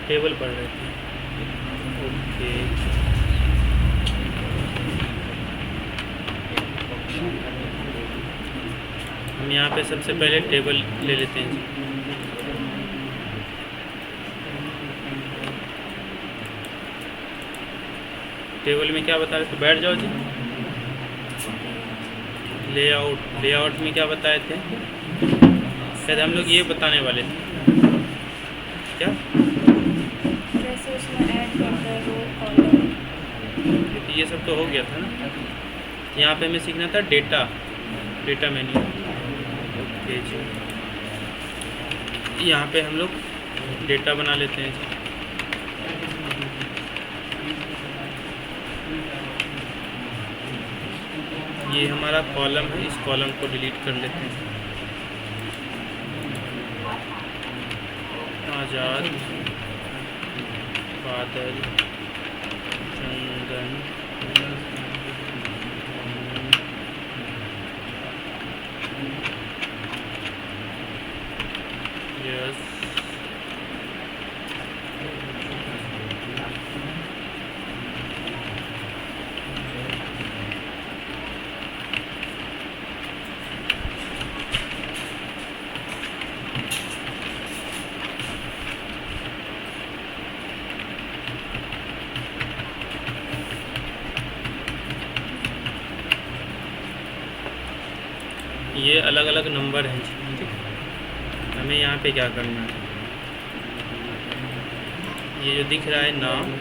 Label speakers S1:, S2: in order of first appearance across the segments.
S1: Table पढ़ रहे थे। ओके, हम यहाँ पे सबसे पहले टेबल ले लेते हैं जी। टेबल में क्या बता रहे थे, बैठ जाओ जी। लेआउट में क्या बताए थे, शायद हम लोग ये बताने वाले थे क्या,
S2: जैसे उसमें ऐड करते हैं रो कॉलम।
S1: ये सब तो हो गया था ना। यहाँ पे हमें सीखना था डेटा मेन्यू। ओके जी, यहाँ पे हम लोग डेटा बना लेते हैं जी। ये हमारा कॉलम है, इस कॉलम को डिलीट कर लेते हैं। आज़ाद, बादल, चंदन, यस, ये अलग अलग नंबर हैं जी। हमें यहाँ पे क्या करना है, ये जो दिख रहा है नाम,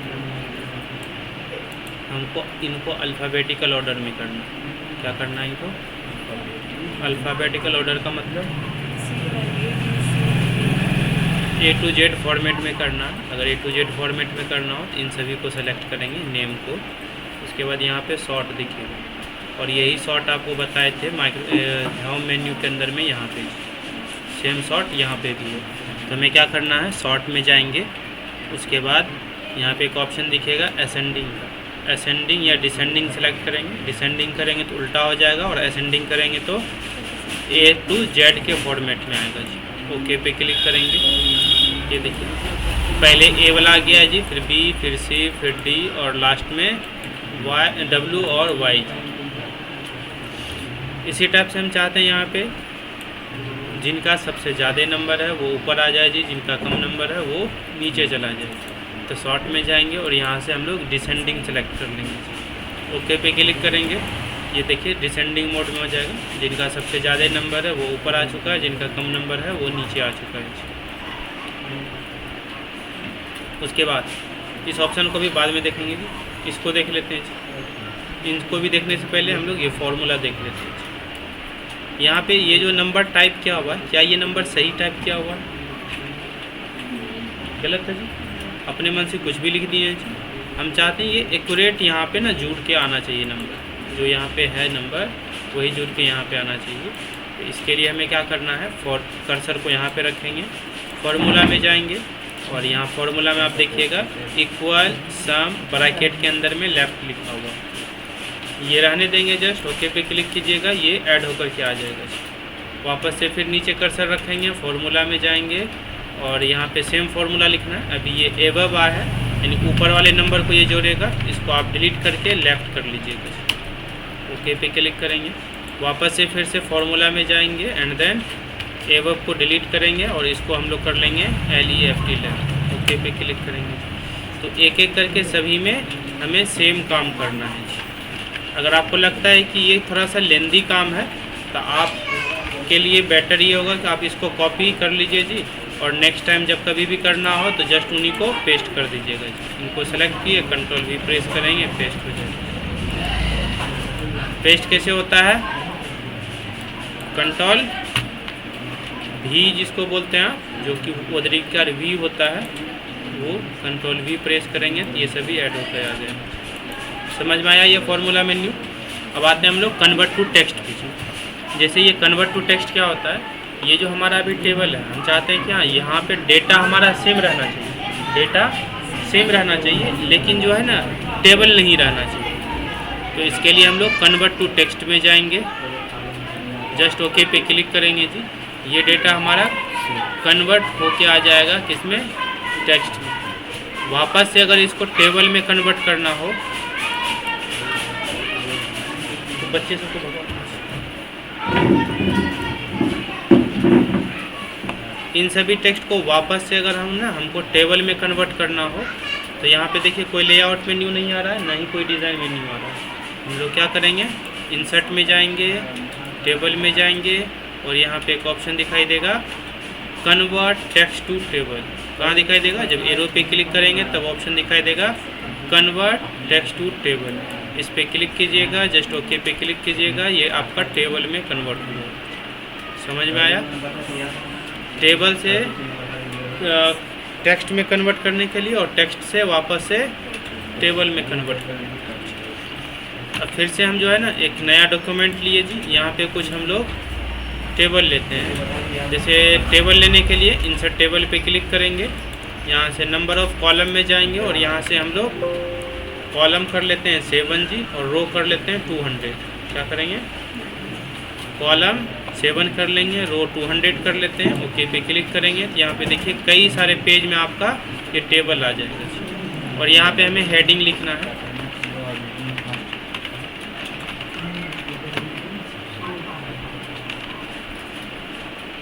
S1: हमको इनको अल्फ़ाबेटिकल ऑर्डर में करना है। क्या करना है इनको अल्फ़ाबेटिकल ऑर्डर का मतलब A to Z फॉर्मेट में करना है। अगर A to Z फॉर्मेट में करना हो तो इन सभी को सेलेक्ट करेंगे, नेम को। उसके बाद यहाँ पे शॉर्ट दिखेगा, और यही शॉर्ट आपको बताए थे होम मेन्यू के अंदर में। यहाँ पे सेम शॉर्ट यहाँ पे भी है। तो हमें क्या करना है, शॉर्ट में जाएंगे। उसके बाद यहाँ पे एक ऑप्शन दिखेगा असेंडिंग का, असेंडिंग या डिसेंडिंग सेलेक्ट करेंगे। डिसेंडिंग करेंगे तो उल्टा हो जाएगा, और असेंडिंग करेंगे तो A to Z के फॉर्मेट में आएगा जी। ओके पे क्लिक करेंगे। ये देखिए पहले A वाला आ गया जी, फिर B, फिर C, फिर D, और लास्ट में W और Y। इसी टाइप से हम चाहते हैं यहाँ पे जिनका सबसे ज़्यादा नंबर है वो ऊपर आ जाए जी, जिनका कम नंबर है वो नीचे चला जाए। तो शॉर्ट में जाएंगे और यहाँ से हम लोग डिसेंडिंग सेलेक्ट कर लेंगे। ओके पे क्लिक करेंगे। ये देखिए डिसेंडिंग मोड में हो जाएगा। जिनका सबसे ज़्यादा नंबर है वो ऊपर आ चुका है, जिनका कम नंबर है वो नीचे आ चुका है। उसके बाद इस ऑप्शन को भी बाद में देखेंगे जी, इसको देख लेते हैं। इनको भी देखने से पहले हम लोग ये फॉर्मूला देख लेते हैं। यहाँ पे ये जो नंबर टाइप किया हुआ है, क्या ये नंबर सही टाइप किया हुआ है, गलत है जी, अपने मन से कुछ भी लिख दिए हैं जी। हम चाहते हैं ये एक्यूरेट यहाँ पे ना जुड़ के आना चाहिए, नंबर जो यहाँ पे है नंबर वही जुड़ के यहाँ पे आना चाहिए। तो इसके लिए हमें क्या करना है, कर्सर को यहाँ पे रखेंगे, फार्मूला में जाएंगे, और यहाँ फार्मूला में आप देखिएगा इक्वल सम ब्रैकेट के अंदर में लेफ्ट लिखा हुआ, ये रहने देंगे। जस्ट ओके पे क्लिक कीजिएगा, ये ऐड होकर के आ जाएगा। वापस से फिर नीचे कर्सर रखेंगे, फार्मूला में जाएंगे, और यहाँ पे सेम फार्मूला लिखना है। अभी ये एबव आ है, यानी ऊपर वाले नंबर को ये जोड़ेगा, इसको आप डिलीट करके लेफ़्ट कर लीजिएगा। ओके पे क्लिक करेंगे, वापस से फिर से फार्मूला में जाएंगे, एंड देन एबव को डिलीट करेंगे, और इसको हम लोग कर लेंगे LEFT लेफ्ट। ओके पे क्लिक करेंगे। तो एक एक करके सभी में हमें सेम काम करना है। अगर आपको लगता है कि ये थोड़ा सा लेंदी काम है तो आप के लिए बेटर ये होगा कि आप इसको कॉपी कर लीजिए जी, और नेक्स्ट टाइम जब कभी भी करना हो तो जस्ट उन्हीं को पेस्ट कर दीजिएगा जी। इनको सेलेक्ट किए, कंट्रोल V प्रेस करेंगे, पेस्ट हो जाएगा। पेस्ट कैसे होता है, कंट्रोल V जिसको बोलते हैं, जो कि उदरीकार V होता है, वो कंट्रोल V प्रेस करेंगे तो ये सभी ऐड होकर आ जाएगा। समझ में आया ये फॉर्मूला मेन्यू। अब आते हैं हम लोग कन्वर्ट टू टेक्स्ट की। जैसे ये कन्वर्ट टू टेक्स्ट क्या होता है, ये जो हमारा अभी टेबल है, हम चाहते हैं क्या यहाँ पे डेटा हमारा सेम रहना चाहिए, डेटा सेम रहना चाहिए, लेकिन जो है ना टेबल नहीं रहना चाहिए। तो इसके लिए हम लोग कन्वर्ट टू टेक्स्ट में जाएंगे, जस्ट ओके पे क्लिक करेंगे जी। ये डेटा हमारा कन्वर्ट होके आ जाएगा किसमें, टेक्स्ट में। वापस से अगर इसको टेबल में कन्वर्ट करना हो तो बच्चे सबको भगवान इन सभी टेक्स्ट को वापस से अगर हमको टेबल में कन्वर्ट करना हो तो यहाँ पे देखिए कोई लेआउट मेन्यू नहीं आ रहा है, ना ही कोई डिज़ाइन मेन्यू आ रहा है। हम लोग क्या करेंगे, इंसर्ट में जाएंगे, टेबल में जाएंगे और यहाँ पे एक ऑप्शन दिखाई देगा कन्वर्ट टेक्स्ट टू टेबल। कहाँ दिखाई देगा, जब एरो पे क्लिक करेंगे तब ऑप्शन दिखाई देगा कन्वर्ट टेक्स्ट टू टेबल। इस पे क्लिक कीजिएगा, जस्ट ओके पे क्लिक कीजिएगा, ये आपका टेबल में कन्वर्ट हो जाएगा। समझ में आया? टेबल से टेक्स्ट में कन्वर्ट करने के लिए और टेक्स्ट से वापस से टेबल में कन्वर्ट करने के लिए। अब फिर से हम जो है ना एक नया डॉक्यूमेंट लिए जी, यहाँ पे कुछ हम लोग टेबल लेते हैं। जैसे टेबल लेने के लिए इंसर्ट टेबल पे क्लिक करेंगे, यहाँ से नंबर ऑफ़ कॉलम में जाएंगे और यहाँ से हम लोग कॉलम कर लेते हैं 7 जी और रो कर लेते हैं 200। क्या करेंगे, कॉलम 7 कर लेंगे, रो 200 कर लेते हैं, ओके पे क्लिक करेंगे तो यहाँ पे देखिए कई सारे पेज में आपका ये टेबल आ जाएगा। और यहाँ पे हमें हेडिंग लिखना है।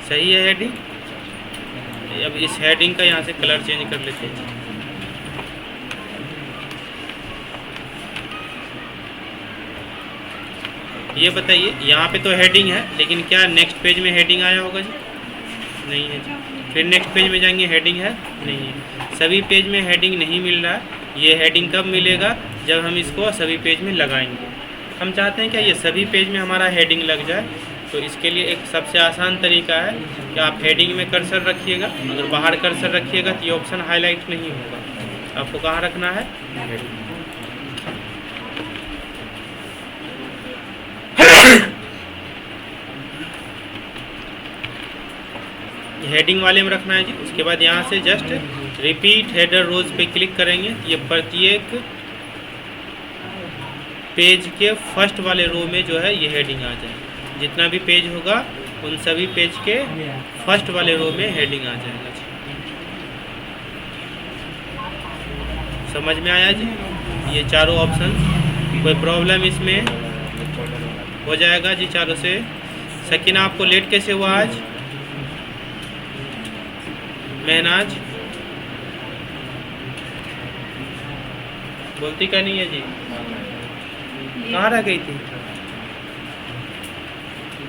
S1: सही है हेडिंग। अब इस हेडिंग का यहाँ से कलर चेंज कर लेते हैं। ये बताइए, यहाँ पे तो हेडिंग है लेकिन क्या नेक्स्ट पेज में हेडिंग आया होगा जी? नहीं है जी। फिर नेक्स्ट पेज में जाएंगे, हेडिंग है? नहीं है। सभी पेज में हेडिंग नहीं मिल रहा है। ये हेडिंग कब मिलेगा, जब हम इसको सभी पेज में लगाएंगे। हम चाहते हैं क्या ये सभी पेज में हमारा हेडिंग लग जाए, तो इसके लिए एक सबसे आसान तरीका है कि आप हेडिंग में कर्सर रखिएगा। अगर बाहर कर्सर रखिएगा तो ये ऑप्शन हाईलाइट नहीं होगा। आपको कहाँ रखना है, हेडिंग। हेडिंग वाले में रखना है जी। उसके बाद यहाँ से जस्ट रिपीट हेडर रोज पे क्लिक करेंगे। ये प्रत्येक पेज के फर्स्ट वाले रो में जो है ये हेडिंग आ जाएगी। जितना भी पेज होगा उन सभी पेज के फर्स्ट वाले रो में हेडिंग आ जाएगा जी। समझ में आया जी? ये चारों ऑप्शन, कोई प्रॉब्लम इसमें हो जाएगा जी चारों से। सकीना आपको लेट कैसे हुआ आज? महनाज बोलती क्या नहीं है जी? कहाँ रह गई थी?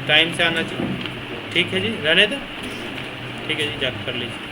S1: टाइम से आना चाहिए। ठीक है जी, रहने दो। ठीक है जी, जाकर कर लीजिए।